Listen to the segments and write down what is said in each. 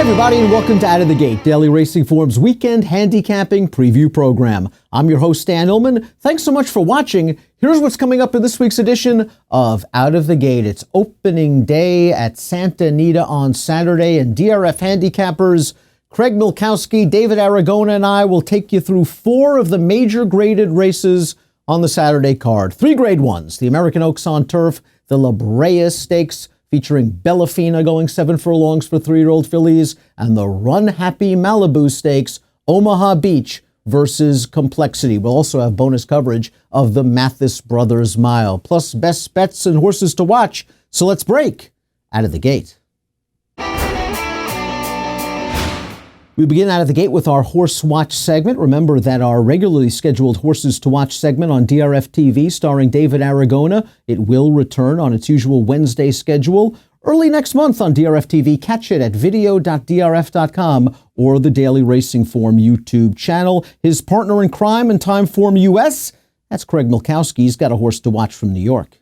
Hi, everybody, and welcome to Out of the Gate, Daily Racing Form's weekend handicapping preview program. I'm your host, Dan Illman. Thanks so much for watching. Here's what's coming up in this week's edition of Out of the Gate. It's opening day at Santa Anita on Saturday, and DRF Handicappers Craig Milkowski, David Aragona, and I will take you through 4 of the major graded races on the Saturday card. 3 grade ones, the American Oaks on Turf, the La Brea Stakes, featuring Bellafina going 7 furlongs for 3-year-old fillies, and the Run Happy Malibu Stakes, Omaha Beach versus Complexity. We'll also have bonus coverage of the Mathis Brothers Mile, plus best bets and horses to watch. So let's break Out of the Gate. We begin Out of the Gate with our Horse Watch segment. Remember that our regularly scheduled Horses to Watch segment on DRFTV starring David Aragona, it will return on its usual Wednesday schedule early next month on DRFTV. Catch it at video.drf.com or the Daily Racing Form YouTube channel. His partner in crime and Timeform US, that's Craig Milkowski. He's got a horse to watch from New York.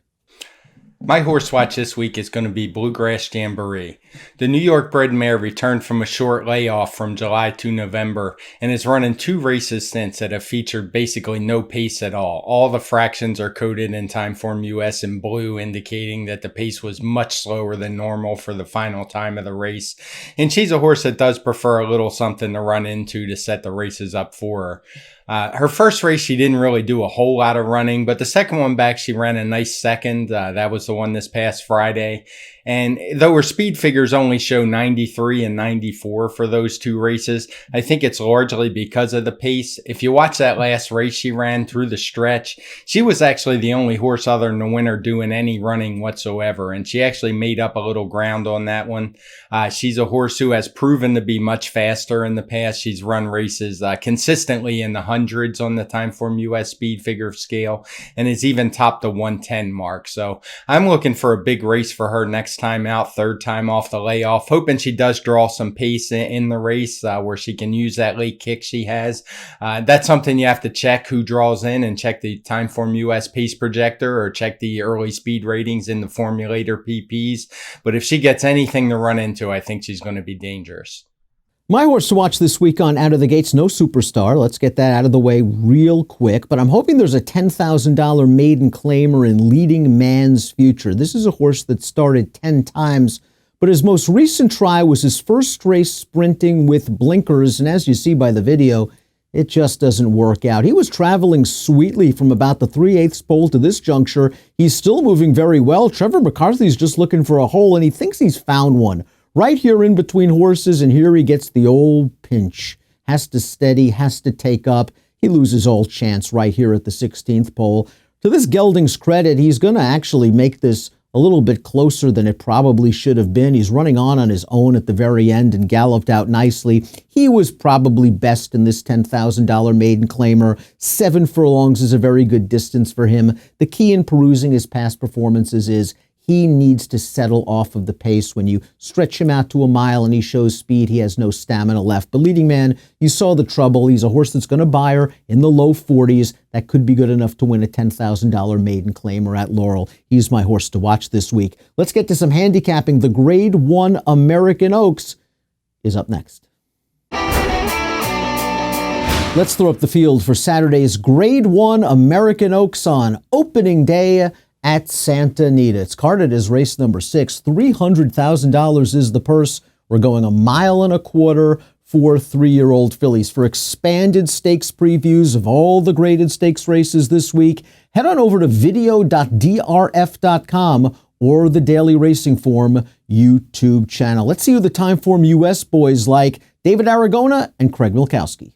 My horse watch this week is going to be Bluegrass Jamboree. The New York bred mare returned from a short layoff from July to November and has run in 2 races since that have featured basically no pace at all. All the fractions are coded in Timeform US in blue, indicating that the pace was much slower than normal for the final time of the race. And she's a horse that does prefer a little something to run into to set the races up for her. Her first race, she didn't really do a whole lot of running, but the second one back, she ran a nice second. That was the one this past Friday. And though her speed figures only show 93 and 94 for those 2 races, I think it's largely because of the pace. If you watch that last race she ran through the stretch, she was actually the only horse other than the winner doing any running whatsoever. And she actually made up a little ground on that one. She's a horse who has proven to be much faster in the past. She's run races consistently in the hundreds on the Timeform US speed figure scale and has even topped the 110 mark. So I'm looking for a big race for her next time out, 3rd time off the layoff, hoping she does draw some pace in the race where she can use that late kick she has. That's something you have to check who draws in, and check the Timeform US pace projector or check the early speed ratings in the formulator PPs. But if she gets anything to run into, I think she's going to be dangerous. My horse to watch this week on Out of the Gate's no superstar. Let's get that out of the way real quick. But I'm hoping there's a $10,000 maiden claimer in Leading Man's Future. This is a horse that started 10 times, but his most recent try was his first race sprinting with blinkers. And as you see by the video, it just doesn't work out. He was traveling sweetly from about the 3/8 pole to this juncture. He's still moving very well. Trevor McCarthy's just looking for a hole, and he thinks he's found one. Right here in between horses, and here he gets the old pinch. Has to steady, has to take up. He loses all chance right here at the 16th pole. To this gelding's credit, he's going to actually make this a little bit closer than it probably should have been. He's running on his own at the very end and galloped out nicely. He was probably best in this $10,000 maiden claimer. 7 furlongs is a very good distance for him. The key in perusing his past performances is he needs to settle off of the pace. When you stretch him out to a mile and he shows speed, he has no stamina left. But Leading Man, you saw the trouble. He's a horse that's going to buy her in the low 40s. That could be good enough to win a $10,000 maiden claimer at Laurel. He's my horse to watch this week. Let's get to some handicapping. The Grade 1 American Oaks is up next. Let's throw up the field for Saturday's Grade 1 American Oaks on opening day at Santa Anita. It's carded as race number 6. $300,000 is the purse. We're going 1.25 miles for 3-year-old fillies. For expanded stakes previews of all the graded stakes races this week, head on over to video.drf.com or the Daily Racing Form YouTube channel. Let's see who the Timeform US boys like. David Aragona and Craig Milkowski.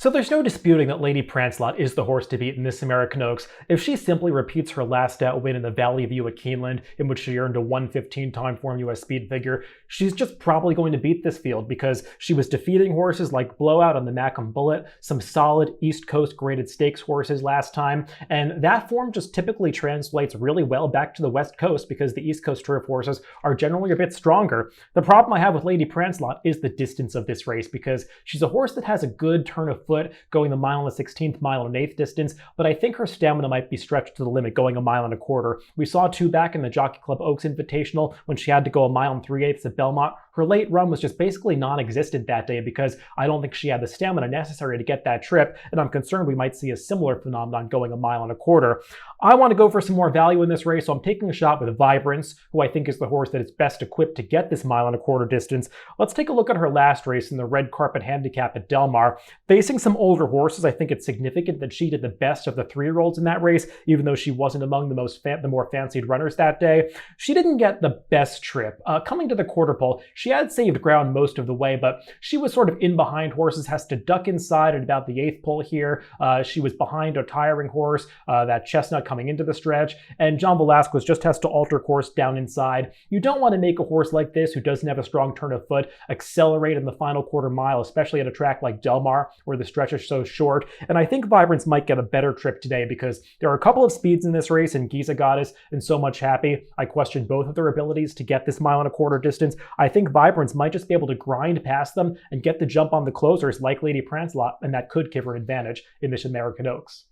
So there's no disputing that Lady Prancelot is the horse to beat in this American Oaks. If she simply repeats her last out win in the Valley View at Keeneland, in which she earned a 1:15 Timeform US speed figure, she's just probably going to beat this field because she was defeating horses like Blowout on the Macomb Bullet, some solid East Coast graded stakes horses last time, and that form just typically translates really well back to the West Coast because the East Coast turf horses are generally a bit stronger. The problem I have with Lady Prancelot is the distance of this race because she's a horse that has a good turn of foot, going the mile and a 16th, mile and an eighth distance, but I think her stamina might be stretched to the limit, going a mile and a quarter. We saw two back in the Jockey Club Oaks Invitational when she had to go a mile and 3/8 at Belmont. Her late run was just basically non-existent that day because I don't think she had the stamina necessary to get that trip, and I'm concerned we might see a similar phenomenon going a mile and a quarter. I want to go for some more value in this race, so I'm taking a shot with Vibrance, who I think is the horse that is best equipped to get this mile and a quarter distance. Let's take a look at her last race in the red carpet handicap at Del Mar. Facing some older horses, I think it's significant that she did the best of the 3-year-olds in that race, even though she wasn't among the more fancied runners that day. She didn't get the best trip. Coming to the quarter pole, she had saved ground most of the way, but she was sort of in behind horses, has to duck inside at about the 8th pole here. She was behind a tiring horse, that Chestnut coming into the stretch, and John Velasquez just has to alter course down inside. You don't want to make a horse like this, who doesn't have a strong turn of foot, accelerate in the final quarter mile, especially at a track like Del Mar, where the stretch is so short. And I think Vibrance might get a better trip today because there are a couple of speeds in this race, and Giza Goddess and So Much Happy. I question both of their abilities to get this mile and a quarter distance. I think Vibrance might just be able to grind past them and get the jump on the closers like Lady Prancelot, and that could give her an advantage in this American Oaks.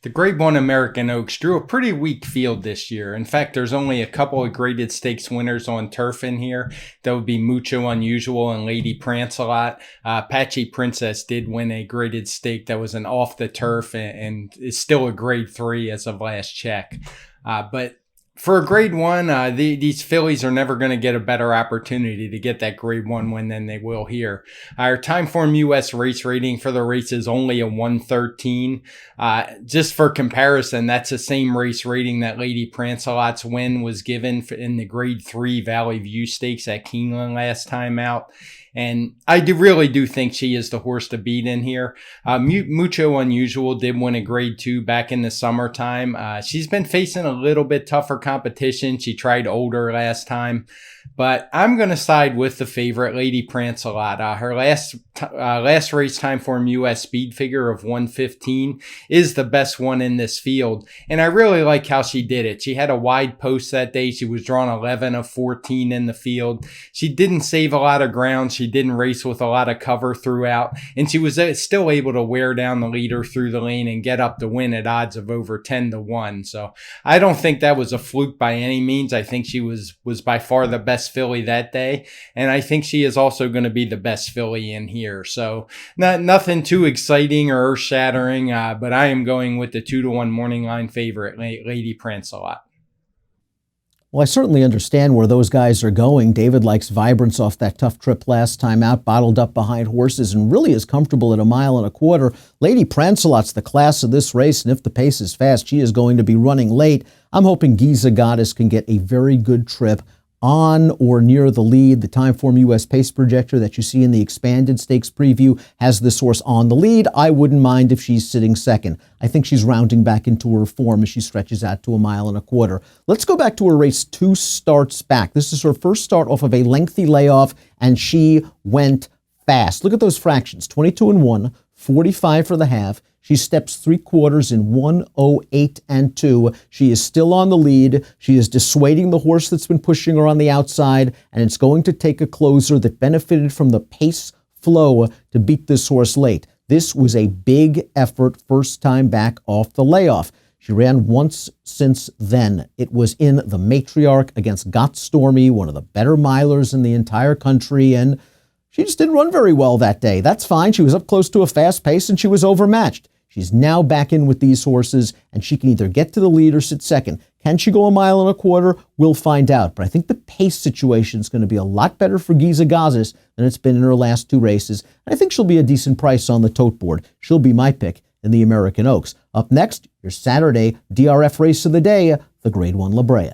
The Grade 1 American Oaks drew a pretty weak field this year. In fact, there's only a couple of graded stakes winners on turf in here. That would be Mucho Unusual and Lady Prancelot. Apache Princess did win a graded stake that was an off the turf and is still a grade 3 as of last check. But for a grade 1, these fillies are never going to get a better opportunity to get that grade 1 win than they will here. Our Timeform US race rating for the race is only a 113. Just for comparison, that's the same race rating that Lady Prancelot's win was given in the grade 3 Valley View Stakes at Keeneland last time out. And I really do think she is the horse to beat in here. Mucho Unusual did win a grade 2 back in the summertime. She's been facing a little bit tougher competition. She tried older last time. But I'm going to side with the favorite, Lady Prancelot. Her last race Timeform US speed figure of 115 is the best one in this field. And I really like how she did it. She had a wide post that day. She was drawn 11 of 14 in the field. She didn't save a lot of ground. She didn't race with a lot of cover throughout. And she was still able to wear down the leader through the lane and get up to win at odds of over 10-1. So I don't think that was a fluke by any means. I think she was by far the best filly that day, and I think she is also going to be the best filly in here. So nothing too exciting or earth-shattering, but I am going with the 2-1 morning line favorite, Lady Prancelot. Well, I certainly understand where those guys are going. David likes Vibrance off that tough trip last time out, bottled up behind horses, and really is comfortable at a mile and a quarter. Lady Prancelot's the class of this race, and if the pace is fast, she is going to be running late. I'm hoping Giza Goddess can get a very good trip on or near the lead. The Timeform US pace projector that you see in the expanded stakes preview has this horse on the lead. I wouldn't mind if she's sitting second. I think she's rounding back into her form as she stretches out to a mile and a quarter. Let's go back to her race 2 starts back. This is her first start off of a lengthy layoff, and she went fast. Look at those fractions, 22-1, 45 for the half. She steps 3/4 in 1:08.2. She is still on the lead. She is dissuading the horse that's been pushing her on the outside, and it's going to take a closer that benefited from the pace flow to beat this horse late. This was a big effort, first time back off the layoff. She ran once since then. It was in the Matriarch against Got Stormy, one of the better milers in the entire country, and she just didn't run very well that day. That's fine. She was up close to a fast pace, and she was overmatched. She's now back in with these horses, and she can either get to the lead or sit second. Can she go a mile and a quarter? We'll find out. But I think the pace situation is going to be a lot better for Giza Goddess than it's been in her last 2 races. And I think she'll be a decent price on the tote board. She'll be my pick in the American Oaks. Up next, your Saturday DRF race of the day, the Grade 1 La Brea.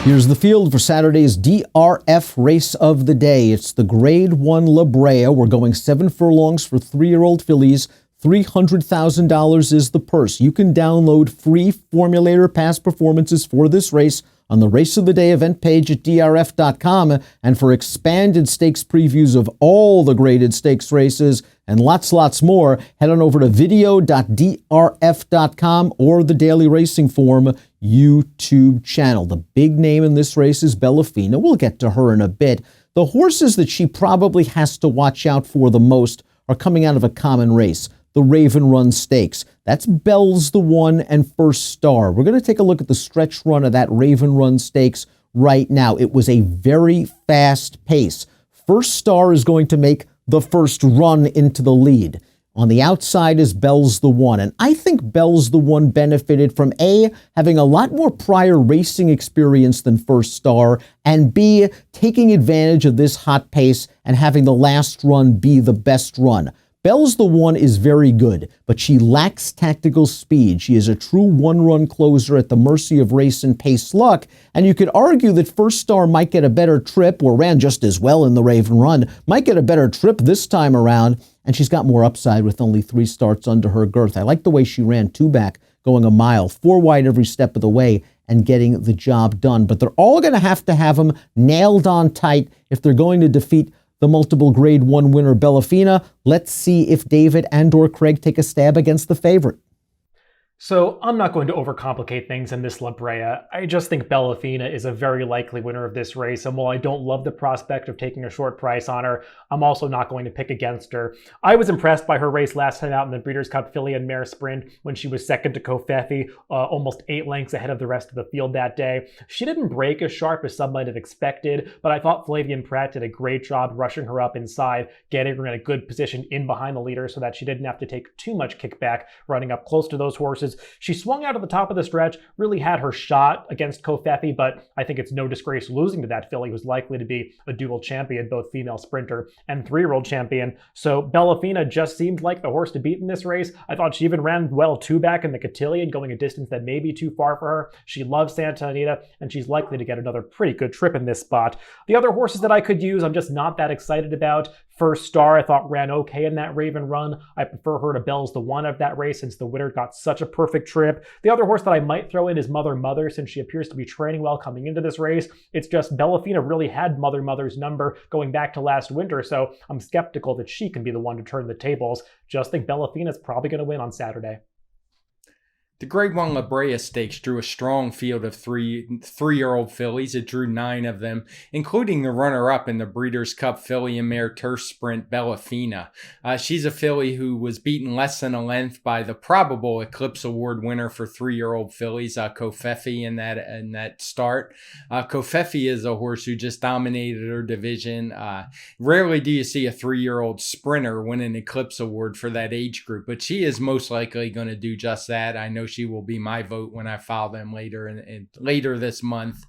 Here's the field for Saturday's DRF race of the day. It's the Grade 1 La Brea. We're going 7 furlongs for 3-year-old fillies. $300,000 is the purse. You can download free Formulator past performances for this race on the Race of the Day event page at DRF.com. And for expanded stakes previews of all the graded stakes races and lots more, head on over to video.drf.com or the Daily Racing Form YouTube channel. The big name in this race is Bellafina. We'll get to her in a bit. The horses that she probably has to watch out for the most are coming out of a common race, the Raven Run Stakes. That's Bell's the One and First Star. We're going to take a look at the stretch run of that Raven Run Stakes right now. It was a very fast pace. First Star is going to make the first run into the lead. On the outside is Bell's the One, and I think Bell's the One benefited from A, having a lot more prior racing experience than First Star, and B, taking advantage of this hot pace and having the last run be the best run. Bell's the One is very good, but she lacks tactical speed. She is a true one-run closer at the mercy of race and pace luck, and you could argue that First Star might get a better trip, or ran just as well in the Raven Run, might get a better trip this time around, and she's got more upside with only 3 starts under her girth. I like the way she ran 2 back, going a mile, 4 wide every step of the way, and getting the job done. But they're all going to have them nailed on tight if they're going to defeat the multiple Grade 1 winner Bellafina. Let's see if David and/or Craig take a stab against the favorite. So I'm not going to overcomplicate things in this La Brea. I just think Bellafina is a very likely winner of this race, and while I don't love the prospect of taking a short price on her, I'm also not going to pick against her. I was impressed by her race last time out in the Breeders' Cup Filly and Mare Sprint when she was second to Kofefi, almost 8 lengths ahead of the rest of the field that day. She didn't break as sharp as some might have expected, but I thought Flavien Prat did a great job rushing her up inside, getting her in a good position in behind the leader so that she didn't have to take too much kickback running up close to those horses. She swung out at the top of the stretch, really had her shot against Kofefi, but I think it's no disgrace losing to that filly who's likely to be a dual champion, both female sprinter and 3-year-old champion. So Bellafina just seemed like the horse to beat in this race. I thought she even ran well 2 back in the Cotillion, going a distance that may be too far for her. She loves Santa Anita, and she's likely to get another pretty good trip in this spot. The other horses that I could use, I'm just not that excited about. First Star, I thought ran okay in that Raven Run. I prefer her to Bell's the One of that race since the winner got such a perfect trip. The other horse that I might throw in is Mother since she appears to be training well coming into this race. It's just Bellafina really had Mother's number going back to last winter, so I'm skeptical that she can be the one to turn the tables. Just think Bellafina's probably going to win on Saturday. The Grade 1 La Brea Stakes drew a strong field of three-year-old fillies. It drew 9 of them, including the runner-up in the Breeders' Cup Filly and Mare Turf Sprint, Bellafina. She's a filly who was beaten less than a length by the probable Eclipse Award winner for 3-year-old fillies, Kofefi, in that start. Kofefi is a horse who just dominated her division. Rarely do you see a 3-year-old sprinter win an Eclipse Award for that age group, but she is most likely going to do just that. I know she will be my vote when I file them later this month.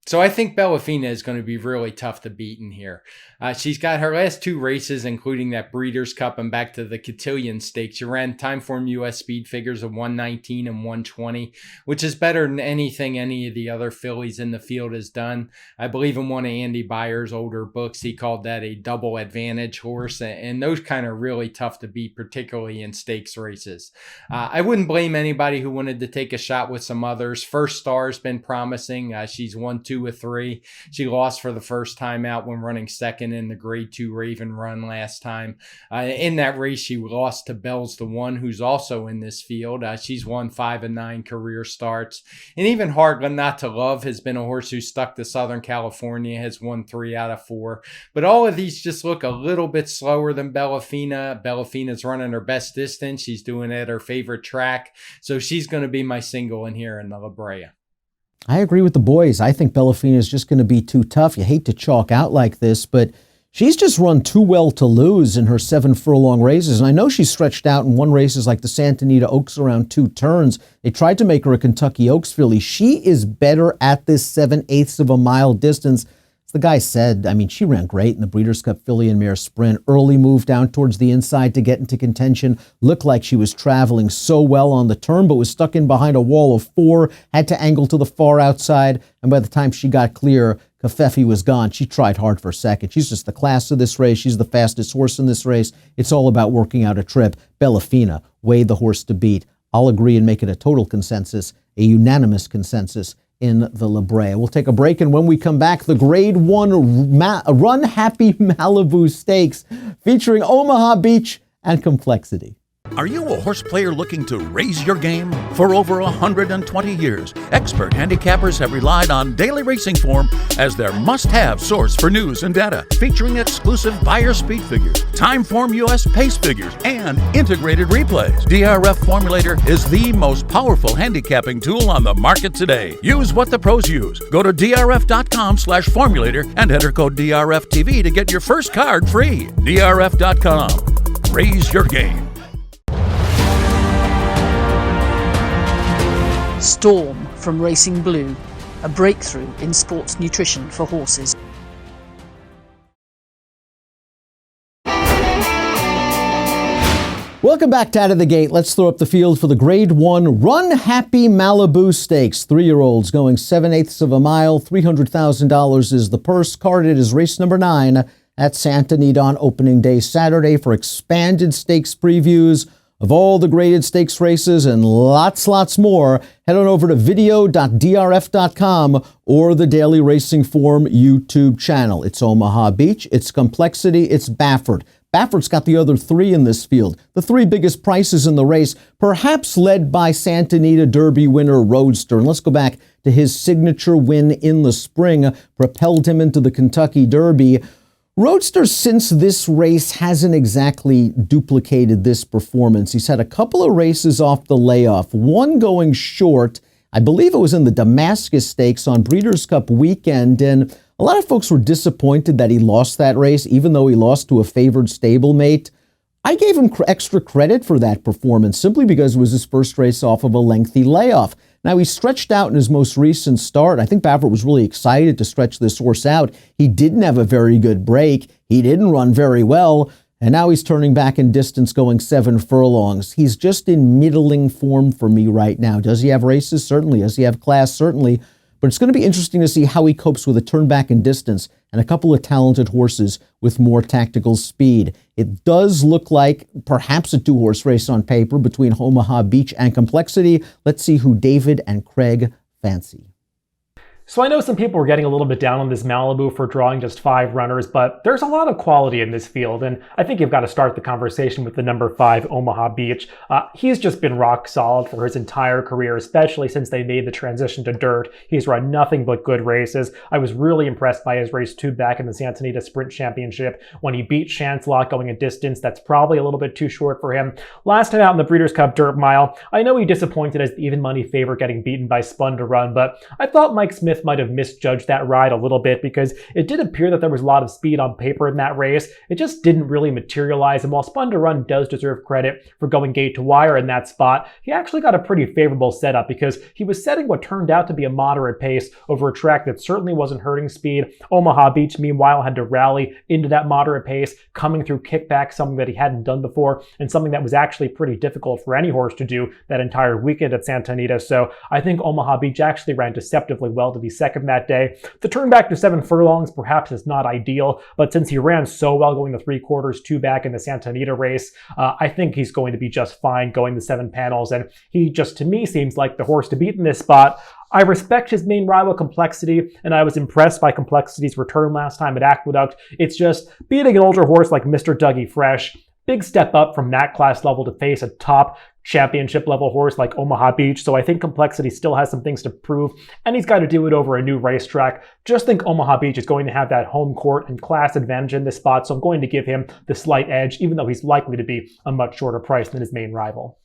So I think Bellafina is going to be really tough to beat in here. She's got her last 2 races, including that Breeders' Cup and back to the Cotillion Stakes. She ran Timeform US speed figures of 119 and 120, which is better than anything any of the other fillies in the field has done. I believe in one of Andy Byers' older books, he called that a double advantage horse, and those kind of really tough to beat, particularly in stakes races. I wouldn't blame anybody who wanted to take a shot with some others. First Star's been promising. She's won 2 with 3. She lost for the first time out when running second in the Grade 2 Raven Run last time. In that race, she lost to Bell's the One, who's also in this field. She's won 5 of 9 career starts. And even Hard Not to Love has been a horse who stuck to Southern California, has won 3 out of 4. But all of these just look a little bit slower than Bellafina. Bellafina's running her best distance. She's doing it at her favorite track. So she's going to be my single in here in the La Brea. I agree with the boys. I think Bellafina is just going to be too tough. You hate to chalk out like this, but she's just run too well to lose in her 7 furlong races. And I know she's stretched out and won races like the Santa Anita Oaks around 2 turns. They tried to make her a Kentucky Oaks filly. She is better at this 7/8 of a mile distance. As the guy said, I mean, she ran great in the Breeders' Cup Filly and Mare Sprint. Early move down towards the inside to get into contention. Looked like she was traveling so well on the turn, but was stuck in behind a wall of 4, had to angle to the far outside, and by the time she got clear, Kofefi was gone. She tried hard for second. She's just the class of this race. She's the fastest horse in this race. It's all about working out a trip. Bellafina, way the horse to beat. I'll agree and make it a total consensus, a unanimous consensus in the La Brea. We'll take a break, and when we come back, the Grade 1 Run Happy Malibu Stakes featuring Omaha Beach and Complexity. Are you a horse player looking to raise your game? For over 120 years, expert handicappers have relied on Daily Racing Form as their must-have source for news and data, featuring exclusive buyer speed figures, Timeform US pace figures, and integrated replays. DRF Formulator is the most powerful handicapping tool on the market today. Use what the pros use. Go to drf.com/formulator and enter code DRFTV to get your first card free. drf.com. Raise your game. Storm from Racing Blue, a breakthrough in sports nutrition for horses. Welcome back to Out of the Gate. Let's throw up the field for the Grade 1 Run Happy Malibu Stakes. 3-year-olds going 7/8 of a mile. $300,000 is the purse. Carded as race number 9 at Santa Anita on opening day Saturday. For expanded stakes previews of all the graded stakes races and lots more, head on over to video.drf.com or the Daily Racing Form YouTube channel. It's Omaha Beach, it's Complexity, it's Baffert. Baffert's got the other 3 in this field, the 3 biggest prices in the race, perhaps led by Santa Anita Derby winner Roadster. And let's go back to his signature win in the spring, propelled him into the Kentucky Derby. Roadster, since this race, hasn't exactly duplicated this performance. He's had a couple of races off the layoff, one going short. I believe it was in the Damascus Stakes on Breeders' Cup weekend, and a lot of folks were disappointed that he lost that race, even though he lost to a favored stablemate. I gave him extra credit for that performance simply because it was his first race off of a lengthy layoff. Now, he stretched out in his most recent start. I think Baffert was really excited to stretch this horse out. He didn't have a very good break. He didn't run very well. And now he's turning back in distance going 7 furlongs. He's just in middling form for me right now. Does he have races? Certainly. Does he have class? Certainly. But it's going to be interesting to see how he copes with a turn back in distance and a couple of talented horses with more tactical speed. It does look like perhaps a 2-horse race on paper between Omaha Beach and Complexity. Let's see who David and Craig fancy. So I know some people were getting a little bit down on this Malibu for drawing just 5 runners, but there's a lot of quality in this field, and I think you've got to start the conversation with the number 5, Omaha Beach. He's just been rock solid for his entire career, especially since they made the transition to dirt. He's run nothing but good races. I was really impressed by his race 2 back in the Santa Anita Sprint Championship when he beat Chancelot going a distance that's probably a little bit too short for him. Last time out in the Breeders' Cup Dirt Mile, I know he disappointed as the even money favorite getting beaten by Spun to Run, but I thought Mike Smith might have misjudged that ride a little bit because it did appear that there was a lot of speed on paper in that race. It just didn't really materialize, and while Spun to Run does deserve credit for going gate to wire in that spot, he actually got a pretty favorable setup because he was setting what turned out to be a moderate pace over a track that certainly wasn't hurting speed. Omaha Beach, meanwhile, had to rally into that moderate pace, coming through kickback, something that he hadn't done before, and something that was actually pretty difficult for any horse to do that entire weekend at Santa Anita. So I think Omaha Beach actually ran deceptively well to be second that day. The turn back to 7 furlongs perhaps is not ideal, but since he ran so well going the 3/4 2 back in the Santa Anita race, I think he's going to be just fine going the 7 panels, and he just to me seems like the horse to beat in this spot. I respect his main rival Complexity, and I was impressed by Complexity's return last time at Aqueduct. It's just beating an older horse like Mr. Dougie Fresh. Big step up from that class level to face a top championship level horse like Omaha Beach, so I think Complexity still has some things to prove, and he's got to do it over a new racetrack. Just think Omaha Beach is going to have that home court and class advantage in this spot, so I'm going to give him the slight edge, even though he's likely to be a much shorter price than his main rival.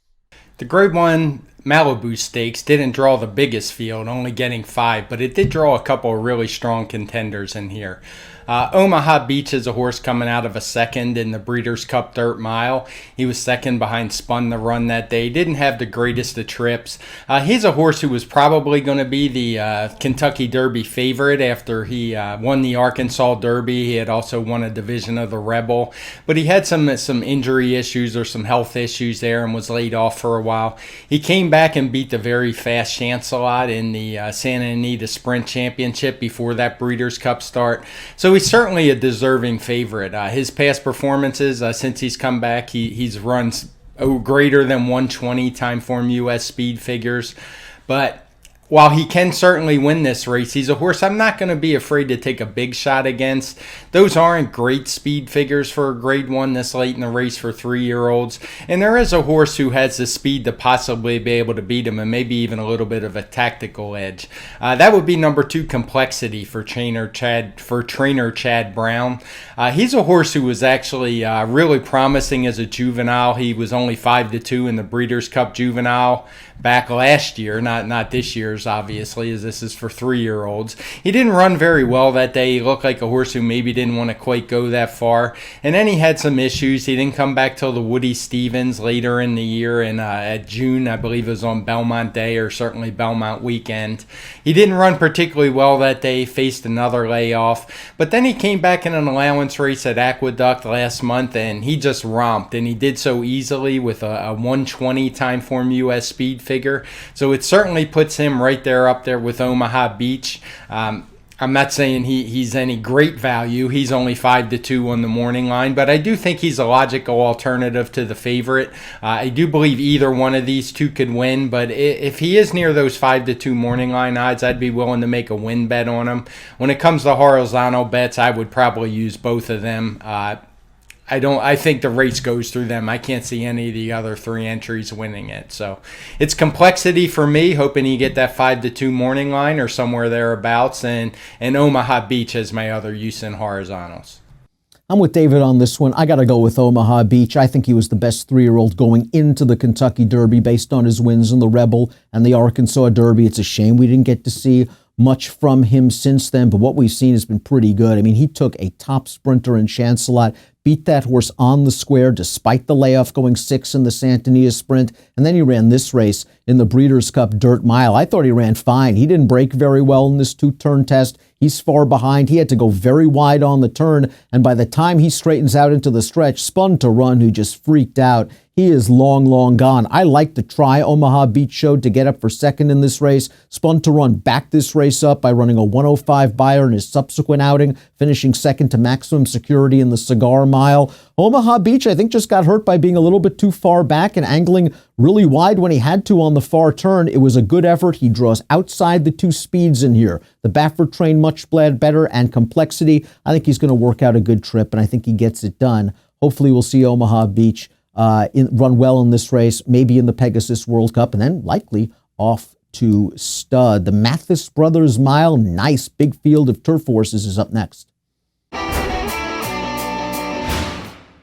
The Grade 1 Malibu Stakes didn't draw the biggest field, only getting 5, but it did draw a couple of really strong contenders in here. Omaha Beach is a horse coming out of a second in the Breeders' Cup Dirt Mile. He was second behind Spun to Run that day. Didn't have the greatest of trips. He's a horse who was probably going to be the Kentucky Derby favorite after he won the Arkansas Derby. He had also won a division of the Rebel, but he had some injury issues or some health issues there and was laid off for a while. He came back and beat the very fast Chancelot in the Santa Anita Sprint Championship before that Breeders' Cup start. So he's certainly a deserving favorite. His past performances since he's come back, he's run greater than 120 Timeform US speed figures. But while he can certainly win this race, he's a horse I'm not going to be afraid to take a big shot against. Those aren't great speed figures for a grade 1 this late in the race for 3-year-olds. And there is a horse who has the speed to possibly be able to beat him and maybe even a little bit of a tactical edge. That would be number 2, Complexity for trainer Chad Brown. He's a horse who was actually really promising as a juvenile. He was only 5-2 in the Breeders' Cup Juvenile back last year, not this year's obviously, as this is for 3-year-olds. He didn't run very well that day. He looked like a horse who maybe didn't want to quite go that far. And then he had some issues. He didn't come back till the Woody Stevens later in the year in at June, I believe it was on Belmont Day or certainly Belmont weekend. He didn't run particularly well that day, faced another layoff. But then he came back in an allowance race at Aqueduct last month and he just romped. And he did so easily with a 120 Timeform US speed figure. So it certainly puts him right there up there with Omaha Beach. I'm not saying he's any great value. He's only 5-2 on the morning line, but I do think he's a logical alternative to the favorite. I do believe either one of these two could win, but if he is near those 5-2 morning line odds, I'd be willing to make a win bet on him. When it comes to horizontal bets, I would probably use both of them. I think the race goes through them. I can't see any of the other 3 entries winning it. So it's Complexity for me, hoping you get that 5-2 morning line or somewhere thereabouts, and Omaha Beach as my other use in horizontals. I'm with David on this one. I got to go with Omaha Beach. I think he was the best 3-year-old going into the Kentucky Derby based on his wins in the Rebel and the Arkansas Derby. It's a shame we didn't get to see much from him since then, but what we've seen has been pretty good. I mean, he took a top sprinter in Chancelot, beat that horse on the square despite the layoff, going 6 in the Santania Sprint, and then he ran this race in the Breeders' Cup Dirt Mile. I thought he ran fine. He didn't break very well in this 2-turn test. He's far behind. He had to go very wide on the turn, and by the time he straightens out into the stretch, Spun to Run, who just freaked out. He is long, long gone. I like to try Omaha Beach Show to get up for second in this race. Spun to Run backed this race up by running a 105 buyer in his subsequent outing, finishing second to Maximum Security in the Cigar Mile. Omaha Beach, I think, just got hurt by being a little bit too far back and angling really wide when he had to on the far turn. It was a good effort. He draws outside the 2 speeds in here. The Baffert train much better, and Complexity. I think he's going to work out a good trip, and I think he gets it done. Hopefully we'll see Omaha Beach run well in this race, maybe in the Pegasus World Cup, and then likely off to stud. The Mathis Brothers Mile, nice big field of turf horses, is up next.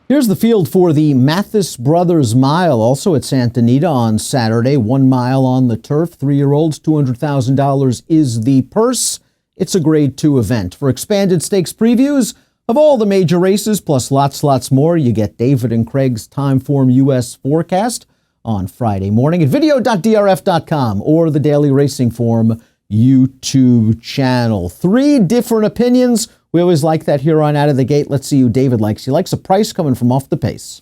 Here's the field for the Mathis Brothers Mile, also at Santa Anita on Saturday. 1 mile on the turf, 3-year-olds, $200,000 is the purse. It's a grade 2 event. For expanded stakes previews of all the major races, plus lots more, you get David and Craig's Timeform US forecast on Friday morning at video.drf.com or the Daily Racing Form YouTube channel. 3 different opinions. We always like that here on Out of the Gate. Let's see who David likes. He likes a price coming from off the pace.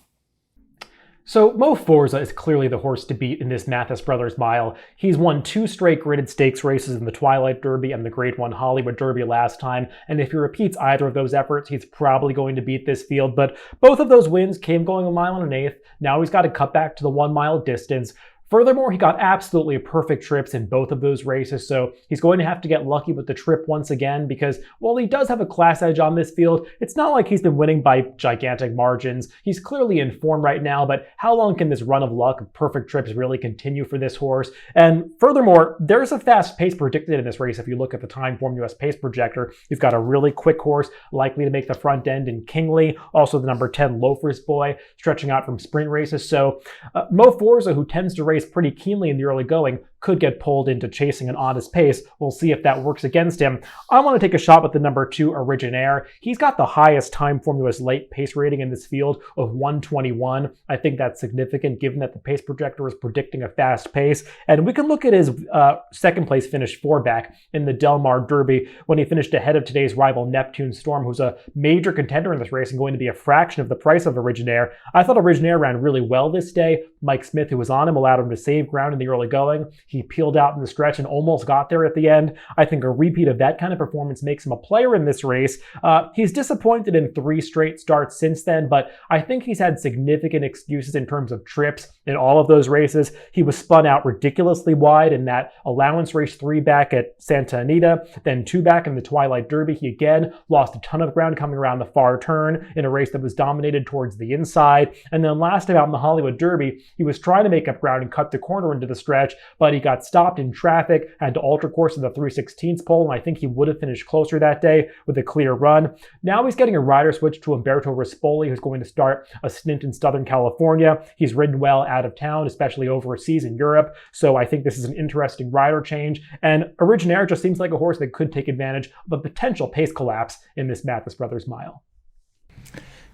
So Mo Forza is clearly the horse to beat in this Mathis Brothers Mile. He's won 2 straight graded stakes races in the Twilight Derby and the Grade 1 Hollywood Derby last time, and if he repeats either of those efforts, he's probably going to beat this field, but both of those wins came going 1 mile and 1/8. Now he's got to cut back to the 1 mile distance. Furthermore, he got absolutely perfect trips in both of those races, so he's going to have to get lucky with the trip once again because while he does have a class edge on this field, it's not like he's been winning by gigantic margins. He's clearly in form right now, but how long can this run of luck of perfect trips really continue for this horse? And furthermore, there's a fast pace predicted in this race if you look at the Timeform US pace projector. You've got a really quick horse likely to make the front end in Kingley, also the number 10 Loafer's Boy stretching out from sprint races. So Mo Forza, who tends to race pretty keenly in the early going, could get pulled into chasing an honest pace. We'll see if that works against him. I want to take a shot with the number 2 Originaire. He's got the highest Timeform US late pace rating in this field of 121. I think that's significant given that the pace projector is predicting a fast pace. And we can look at his second place finish 4-back in the Del Mar Derby when he finished ahead of today's rival Neptune Storm, who's a major contender in this race and going to be a fraction of the price of Originaire. I thought Originaire ran really well this day. Mike Smith, who was on him, allowed him to save ground in the early going. He peeled out in the stretch and almost got there at the end. I think a repeat of that kind of performance makes him a player in this race. He's disappointed in 3 straight starts since then, but I think he's had significant excuses in terms of trips in all of those races. He was spun out ridiculously wide in that allowance race 3 back at Santa Anita, then 2 back in the Twilight Derby. He again lost a ton of ground coming around the far turn in a race that was dominated towards the inside. And then last time out in the Hollywood Derby, he was trying to make up ground and cut the corner into the stretch, but he got stopped in traffic, had to alter course in the 3/16 pole, and I think he would have finished closer that day with a clear run. Now he's getting a rider switch to Umberto Rispoli, who's going to start a stint in Southern California. He's ridden well out of town, especially overseas in Europe, so I think this is an interesting rider change. And Originaire just seems like a horse that could take advantage of a potential pace collapse in this Mathis Brothers Mile.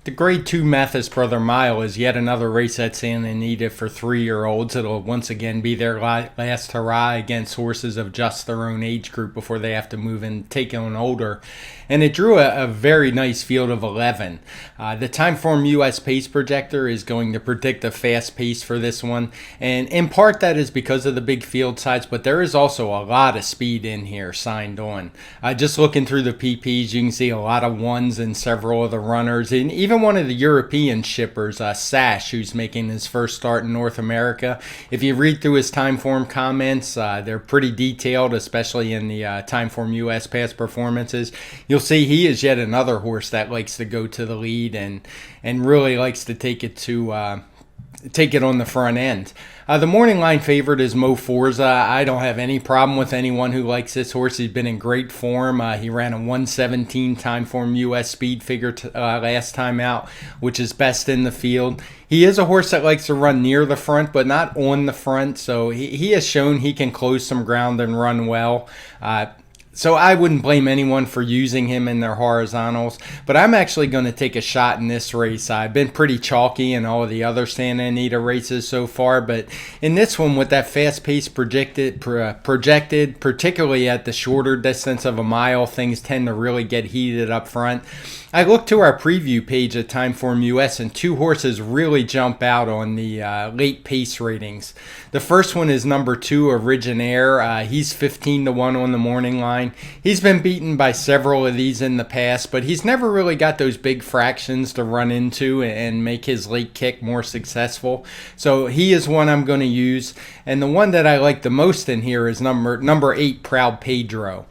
The Grade 2 Mathis Brother Mile is yet another race at Santa Anita for 3-year-olds. It'll once again be their last hurrah against horses of just their own age group before they have to move and take on older. And it drew a very nice field of 11. The Timeform US Pace Projector is going to predict a fast pace for this one. And in part that is because of the big field size, but there is also a lot of speed in here signed on. Just looking through the PPs, you can see a lot of ones in several of the runners. And even one of the European shippers, Sash, who's making his first start in North America. If you read through his Timeform comments, they're pretty detailed, especially in the Timeform US past performances. You'll see he is yet another horse that likes to go to the lead and really likes to take it on the front end. The morning line favorite is Mo Forza. I don't have any problem with anyone who likes this horse. He's been in great form. He ran a 1:17 Timeform US speed figure last time out, which is best in the field. He is a horse that likes to run near the front, but not on the front. So he has shown he can close some ground and run well. So I wouldn't blame anyone for using him in their horizontals, but I'm actually going to take a shot in this race. I've been pretty chalky in all of the other Santa Anita races so far, but in this one with that fast pace projected, particularly at the shorter distance of a mile, things tend to really get heated up front. I looked to our preview page at Timeform US, and 2 horses really jump out on the late pace ratings. The first one is number 2, Originaire. He's 15-1 on the morning line. He's been beaten by several of these in the past, but he's never really got those big fractions to run into and make his late kick more successful. So he is one I'm going to use. And the one that I like the most in here is number 8, Proud Pedro.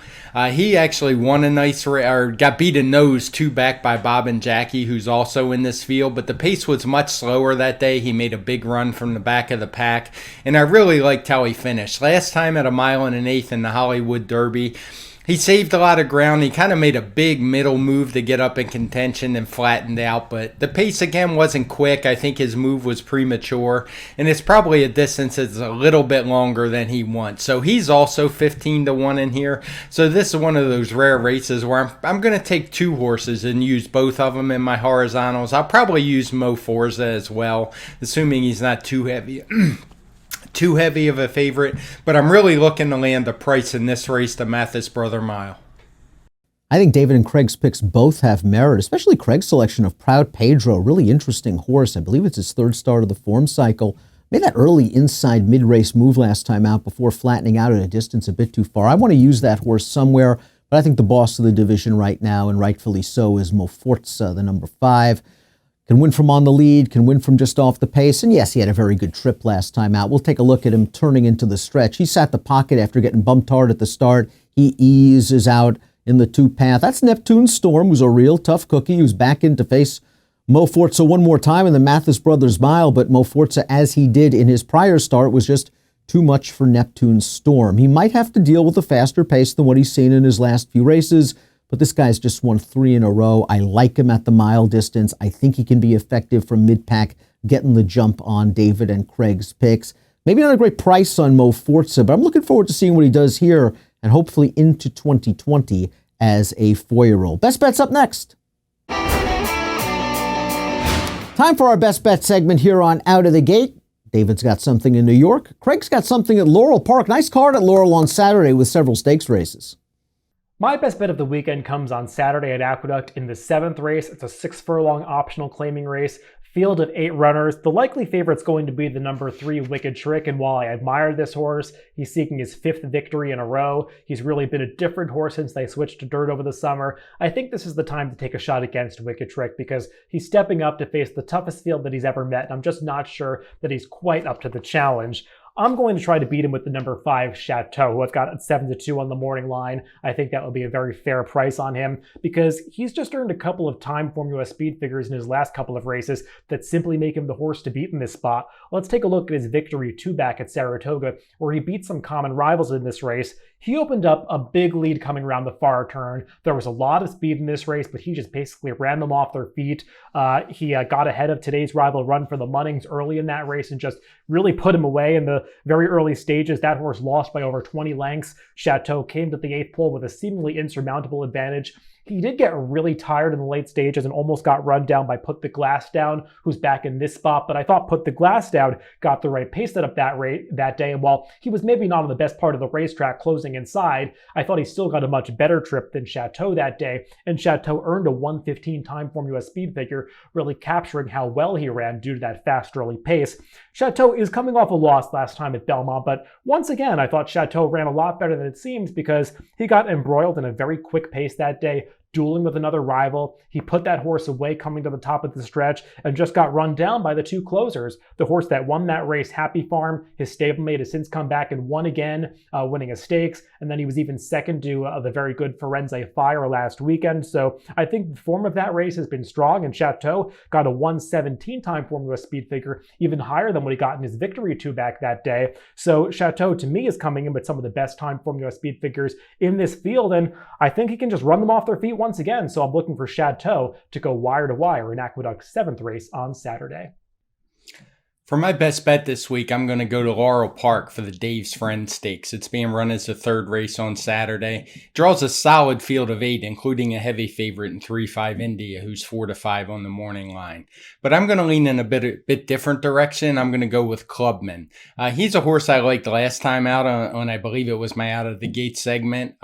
He actually won a nice got beat in nose 2 back by Bob and Jackie, who's also in this field, but the pace was much slower that day. He made a big run from the back of the pack, and I really liked how he finished. Last time at 1 1/8 in the Hollywood Derby, he saved a lot of ground. He kind of made a big middle move to get up in contention and flattened out, but the pace again wasn't quick. I think his move was premature, and it's probably a distance that's a little bit longer than he wants. So he's also 15-1 in here. So this is one of those rare races where I'm going to take 2 horses and use both of them in my horizontals. I'll probably use Mo Forza as well, assuming he's not too heavy. Too heavy of a favorite, but I'm really looking to land a price in this race, the Mathis Brother Mile. I think David and Craig's picks both have merit, especially Craig's selection of Proud Pedro, really interesting horse. I believe it's his 3rd start of the form cycle. Made that early inside mid-race move last time out before flattening out at a distance a bit too far. I want to use that horse somewhere, but I think the boss of the division right now, and rightfully so, is Mo Forza, the number 5. Can win from on the lead, can win from just off the pace. And yes, he had a very good trip last time out. We'll take a look at him turning into the stretch. He sat the pocket after getting bumped hard at the start. He eases out in the 2 path. That's Neptune Storm, who's a real tough cookie, who's back in to face Mo Forza one more time in the Mathis Brothers Mile. But Mo Forza, as he did in his prior start, was just too much for Neptune Storm. He might have to deal with a faster pace than what he's seen in his last few races, but this guy's just won 3 in a row. I like him at the mile distance. I think he can be effective from mid-pack, getting the jump on David and Craig's picks. Maybe not a great price on Mo Forza, but I'm looking forward to seeing what he does here and hopefully into 2020 as a 4-year-old. Best bets up next. Time for our best bet segment here on Out of the Gate. David's got something in New York. Craig's got something at Laurel Park. Nice card at Laurel on Saturday with several stakes races. My best bet of the weekend comes on Saturday at Aqueduct in the 7th race. It's a 6-furlong optional claiming race. Field of 8 runners. The likely favorite's going to be the number 3 Wicked Trick, and while I admire this horse, he's seeking his 5th victory in a row. He's really been a different horse since they switched to dirt over the summer. I think this is the time to take a shot against Wicked Trick because he's stepping up to face the toughest field that he's ever met, and I'm just not sure that he's quite up to the challenge. I'm going to try to beat him with the number 5 Chateau, who I've got at 7-2 on the morning line. I think that would be a very fair price on him because he's just earned a couple of time Formula speed figures in his last couple of races that simply make him the horse to beat in this spot. Let's take a look at his victory 2 back at Saratoga, where he beat some common rivals in this race. He opened up a big lead coming around the far turn. There was a lot of speed in this race, but he just basically ran them off their feet. He got ahead of today's rival Run for the Munnings early in that race and just really put him away in the very early stages. That horse lost by over 20 lengths. Chateau came to the 8th pole with a seemingly insurmountable advantage. He did get really tired in the late stages and almost got run down by Put the Glass Down, who's back in this spot, but I thought Put the Glass Down got the right pace set up that day, and while he was maybe not on the best part of the racetrack closing inside, I thought he still got a much better trip than Chateau that day, and Chateau earned a 1:15 time Formula speed figure, really capturing how well he ran due to that fast early pace. Chateau is coming off a loss last time at Belmont, but once again, I thought Chateau ran a lot better than it seems because he got embroiled in a very quick pace that day, dueling with another rival. He put that horse away coming to the top of the stretch and just got run down by the 2 closers. The horse that won that race, Happy Farm, his stablemate, has since come back and won again, winning a stakes, and then he was even second to the very good Firenze Fire last weekend. So I think the form of that race has been strong, and Chateau got a 1:17 time Formula speed figure, even higher than what he got in his victory 2 back that day. So Chateau, to me, is coming in with some of the best time Formula speed figures in this field, and I think he can just run them off their feet once again, so I'm looking for Chateau to go wire to wire in Aqueduct's 7th race on Saturday. For my best bet this week, I'm going to go to Laurel Park for the Dave's Friend Stakes. It's being run as the 3rd race on Saturday. Draws a solid field of 8, including a heavy favorite in 3-5 India, who's 4-5 on the morning line. But I'm going to lean in a bit different direction. I'm going to go with Clubman. He's a horse I liked last time out on I believe it was my Out of the Gate segment.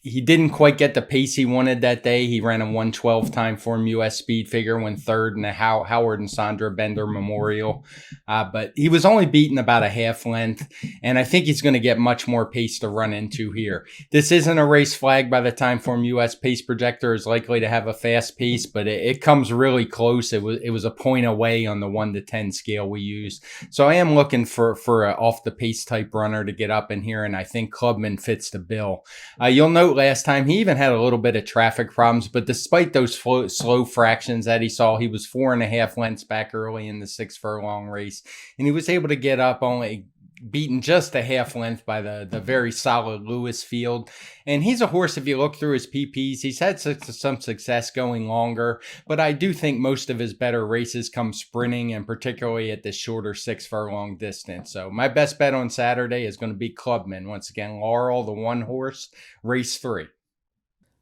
He didn't quite get the pace he wanted that day. He ran a 1:12 time form US speed figure, went 3rd in the Howard and Sandra Bender Memorial. But he was only beaten about a half length, and I think he's going to get much more pace to run into here. This isn't a race flag by the time form US pace projector is likely to have a fast pace, but it comes really close. It was a point away on the 1 to 10 scale we use. So I am looking for an off the pace type runner to get up in here, and I think Clubman fits the bill. You'll note last time he even had a little bit of traffic problems, but despite those slow fractions that he saw, he was 4.5 lengths back early in the 6 furlong race, and he was able to get up only beaten just a half length by the very solid Lewis field. And he's a horse, if you look through his PPs, he's had some success going longer, but I do think most of his better races come sprinting, and particularly at this shorter 6 furlong distance. So my best bet on Saturday is going to be Clubman. Once again, Laurel, the 1 horse, race 3.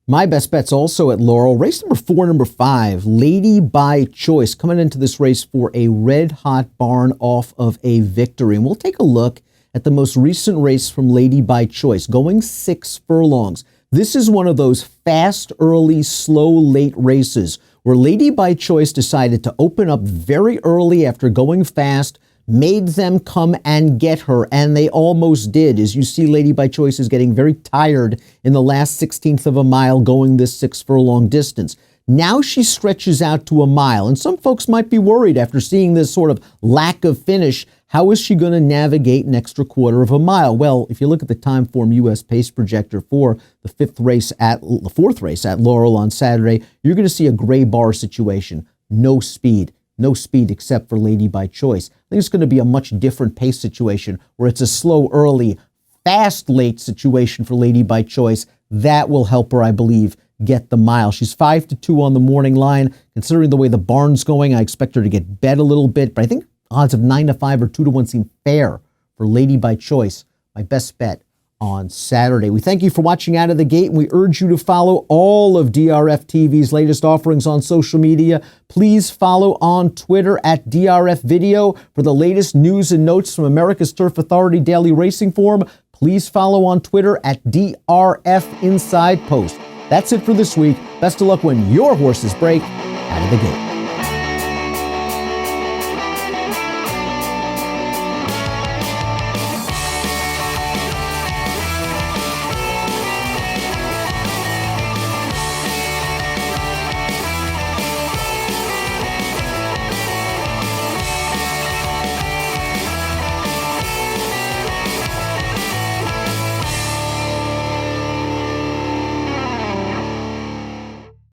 My best bet's also at Laurel. Race number 4, number 5, Lady by Choice, coming into this race for a red-hot barn off of a victory. And we'll take a look at the most recent race from Lady by Choice, going 6 furlongs. This is one of those fast, early, slow, late races where Lady by Choice decided to open up very early after going fast, made them come and get her, and they almost did. As you see, Lady by Choice is getting very tired in the last 16th of a mile going this 6 furlong distance. Now she stretches out to a mile, and some folks might be worried after seeing this sort of lack of finish. How is she going to navigate an extra quarter of a mile? Well, if you look at the time form US pace projector for the 4th race at Laurel on Saturday, you're going to see a gray bar situation. No speed. No speed except for Lady by Choice. I think it's going to be a much different pace situation where it's a slow early, fast late situation for Lady by Choice. That will help her, I believe, get the mile. She's 5-2 on the morning line. Considering the way the barn's going, I expect her to get bet a little bit, but I think odds of 9-5 or 2-1 seem fair for Lady by Choice. My best bet on Saturday. We thank you for watching Out of the Gate, and we urge you to follow all of DRF TV's latest offerings on social media. Please follow on Twitter at DRF Video for the latest news and notes from America's Turf Authority Daily Racing Form. Please follow on Twitter at DRF Inside Post. That's it for this week. Best of luck when your horses break out of the gate.